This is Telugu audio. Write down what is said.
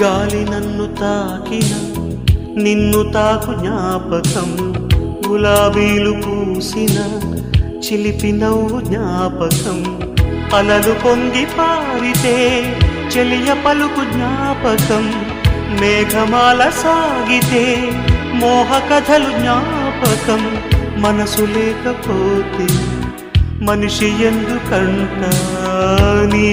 గాలి నన్ను తాకిన నిన్ను తాకు జ్ఞాపకం, గులాబీలు పూసిన చిలిపి నవ్వు జ్ఞాపకం, అలలు పొంగి పారితే చెలియ పలుకు జ్ఞాపకం, మేఘమాల సాగితే మోహ కథలు జ్ఞాపకం. మనసు లేకపోతే మనిషి ఎందుకంట నీ